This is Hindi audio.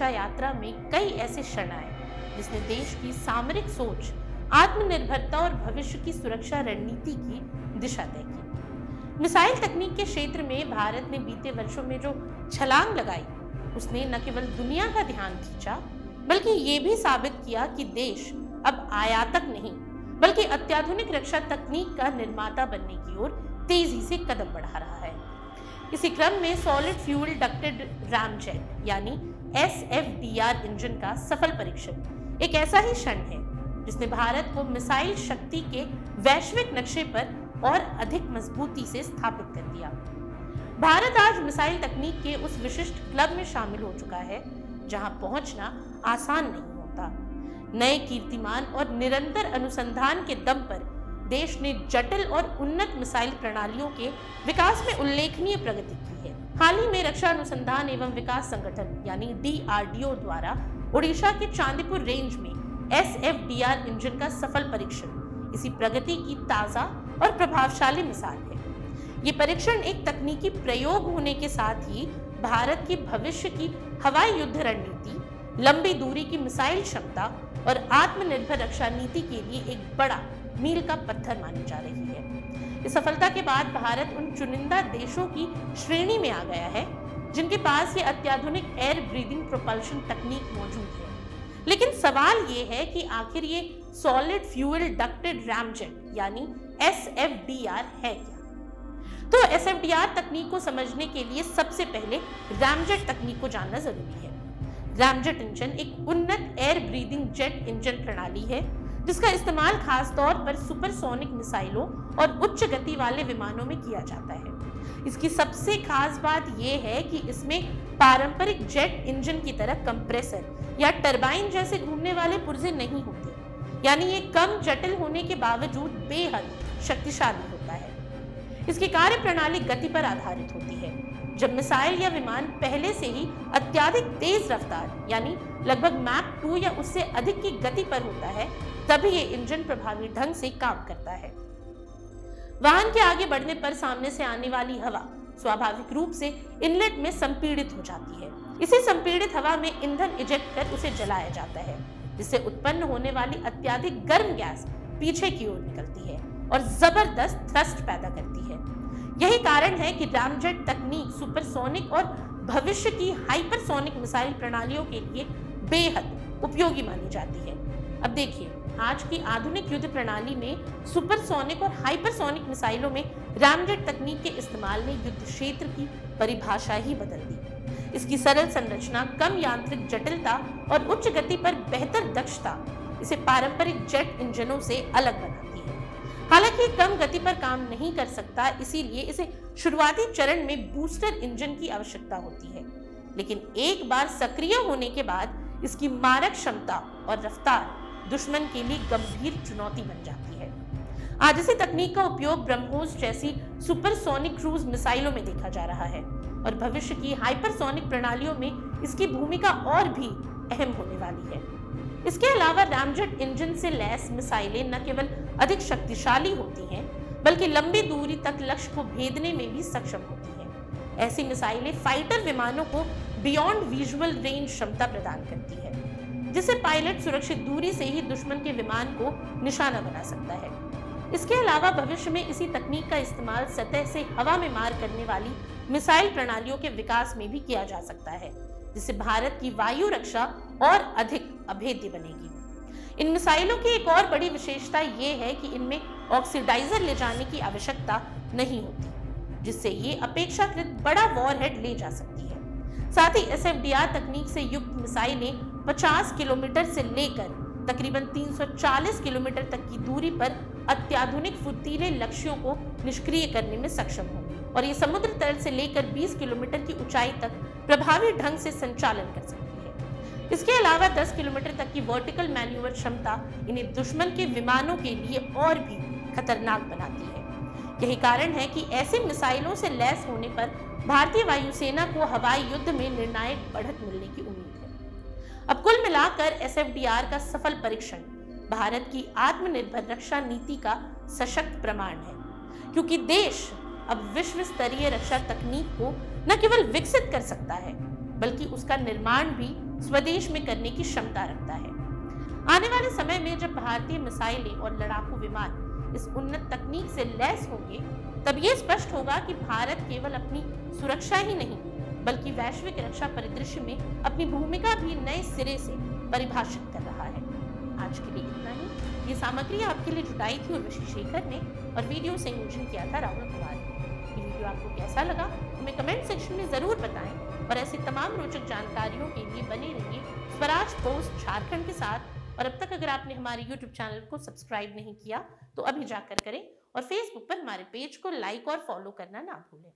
रक्षा यात्रा में कई ऐसे क्षण आए जिसने देश की सामरिक सोच, आत्मनिर्भरता और भविष्य की सुरक्षा रणनीति की दिशा तय की। मिसाइल तकनीक के क्षेत्र में भारत ने बीते वर्षों में जो छलांग लगाई, उसने न केवल दुनिया का ध्यान खींचा, बल्कि ये भी साबित किया कि देश अब आयातक नहीं, बल्कि अत्याधुनिक रक्षा तकनीक का निर्माता बनने की ओर तेजी से कदम बढ़ा रहा है। इसी क्रम में सॉलिड फ्यूल डक्टेड रामजेट यानी SFDR इंजन का सफल परीक्षण एक ऐसा ही क्षण है जिसने भारत को मिसाइल शक्ति के वैश्विक नक्शे पर और अधिक मजबूती से स्थापित कर दिया। भारत आज मिसाइल तकनीक के उस विशिष्ट क्लब में शामिल हो चुका है जहां पहुंचना आसान नहीं होता। नए कीर्तिमान और निरंतर अनुसंधान के दम पर देश ने जटिल और उन्नत मिसाइल प्रणालियों के विकास में उल्लेखनीय प्रगति की है। हाल ही में रक्षा अनुसंधान एवं विकास संगठन यानी DRDO द्वारा ओडिशा के चांदीपुर रेंज में SFDR इंजन का सफल परीक्षण इसी प्रगति की ताजा और प्रभावशाली मिसाल है। ये परीक्षण एक तकनीकी प्रयोग होने के साथ ही भारत की भविष्य की हवाई युद्ध रणनीति, लंबी दूरी की मिसाइल क्षमता और आत्मनिर्भर रक्षा नीति के लिए एक बड़ा मील का पत्थर मानी जा रही है। इस सफलता के बाद भारत उन चुनिंदा देशों की श्रेणी में आ गया है जिनके पास ये अत्याधुनिक एयर ब्रीदिंग प्रोपल्शन तकनीक मौजूद है। लेकिन सवाल ये है कि आखिर ये सॉलिड फ्यूल डक्टेड रामजेट यानी SFDR है क्या? तो SFDR तकनीक को समझने के लिए सबसे पहले रामजेट तकनीक को जानना जरूरी है। रामजेट इंजन एक उन्नत एयर ब्रीदिंग जेट इंजन प्रणाली है जिसका इस्तेमाल खास तौर पर सुपरसोनिक मिसाइलों और उच्च गति वाले विमानों में किया जाता है। इसकी सबसे खास बात यह है कि इसमें पारंपरिक जेट इंजन की तरह कंप्रेसर या टरबाइन जैसे घूमने वाले पुर्जे नहीं होते, यानी ये कम जटिल होने के बावजूद बेहद शक्तिशाली होता है। इसकी कार्य प्रणाली गति पर आधारित होती है। जब मिसाइल या विमान पहले से ही अत्यधिक तेज रफ्तार यानी लगभग मैक 2 या उससे अधिक की गति पर होता है, तभी ये इंजन प्रभावी ढंग से काम करता है। वाहन के आगे बढ़ने पर सामने से आने वाली हवा स्वाभाविक रूप से इनलेट में संपीड़ित हो जाती है। इसी संपीड़ित हवा में ईंधन इजेक्ट कर उसे जलाया जाता है, जिससे उत्पन्न होने वाली अत्यधिक गर्म गैस पीछे की ओर निकलती है और जबरदस्त थ्रस्ट पैदा करती है। यही कारण है कि रामजेट तकनीक सुपरसोनिक और भविष्य की हाइपरसोनिक मिसाइल प्रणालियों के लिए बेहद उपयोगी मानी जाती है। अब देखिए, आज की आधुनिक युद्ध प्रणाली में सुपरसोनिक और हाइपरसोनिक मिसाइलों में रामजेट तकनीक के इस्तेमाल ने युद्ध क्षेत्र की परिभाषा ही बदल दी। इसकी सरल संरचना, कम यांत्रिक जटिलता और उच्च गति पर बेहतर दक्षता इसे पारंपरिक जेट इंजनों से अलग बनाती है। हालांकि कम गति पर काम नहीं कर सकता, इसीलिए इसे शुरुआती चरण में बूस्टर इंजन की आवश्यकता होती है, लेकिन एक बार सक्रिय होने के बाद इसकी मारक क्षमता और रफ्तार दुश्मन के लिए गंभीर चुनौती बन जाती है। आज इसी तकनीक का उपयोग ब्रह्मोस जैसी सुपरसोनिक क्रूज मिसाइलों में देखा जा रहा है और भविष्य की हाइपरसोनिक प्रणालियों में इसकी भूमिका और भी अहम होने वाली है। इसके अलावा रामजेट इंजन से लैस मिसाइलें न केवल अधिक शक्तिशाली होती हैं, बल्कि लंबी दूरी तक लक्ष्य को भेदने में भी सक्षम होती हैं। ऐसी मिसाइलें फाइटर विमानों को बियॉन्ड विजुअल रेंज क्षमता प्रदान करती है, जिससे पायलट सुरक्षित दूरी से ही दुश्मन के विमान को निशाना बना सकता है। इसके अलावा भविष्य में इसी तकनीक का इस्तेमाल सतह से हवा में मार करने वाली मिसाइल प्रणालियों के विकास में भी किया जा सकता है, जिससे भारत की वायु रक्षा और अधिक अभेद्य बनेगी। इन मिसाइलों की एक और बड़ी विशेषता ये है कि इनमें ऑक्सीडाइजर ले जाने की आवश्यकता नहीं होती, जिससे ये अपेक्षाकृत बड़ा वॉरहेड ले जा सकती है। साथ ही SFDR तकनीक से युक्त मिसाइलें 50 किलोमीटर से लेकर तकरीबन 340 किलोमीटर तक की दूरी पर अत्याधुनिक फुर्तीले लक्ष्यों को निष्क्रिय करने में सक्षम होंगी और ये समुद्र तल से लेकर 20 किलोमीटर की ऊंचाई तक प्रभावी ढंग से संचालन कर सकती है। इसके अलावा 10 किलोमीटर तक की वर्टिकल मैन्यूवर क्षमता इन्हें दुश्मन के विमानों के लिए और भी खतरनाक बनाती है। यही कारण है कि ऐसे मिसाइलों से लैस होने पर भारतीय वायुसेना को हवाई युद्ध में निर्णायक बढ़त मिलने की उम्मीद है। अब कुल मिलाकर SFDR का सफल परीक्षण भारत की आत्मनिर्भर रक्षा नीति का सशक्त प्रमाण है, क्योंकि देश अब विश्व स्तरीय रक्षा तकनीक को न केवल विकसित कर सकता है, बल्कि उसका निर्माण भी स्वदेश में करने की क्षमता रखता है। आने वाले समय में जब भारतीय मिसाइलें और लड़ाकू विमान इस उन्नत तकनीक से लैस होंगे, तब ये स्पष्ट होगा कि भारत केवल अपनी सुरक्षा ही नहीं, बल्कि वैश्विक रक्षा परिदृश्य में अपनी भूमिका भी नए सिरे से परिभाषित कर रहा है। आज के लिए इतना ही। ये सामग्री आपके लिए जुटाई थी उर्वशी शेखर ने और वीडियो संयोजन किया था राहुल कुमार ने। ये वीडियो आपको कैसा लगा हमें कमेंट सेक्शन में जरूर बताएं और ऐसी तमाम रोचक जानकारियों के लिए बने रहिए स्वराज पोस्ट झारखंड के साथ। और अब तक अगर आपने हमारे YouTube चैनल को सब्सक्राइब नहीं किया तो अभी जाकर करें और Facebook पर हमारे पेज को लाइक और फॉलो करना ना भूलें।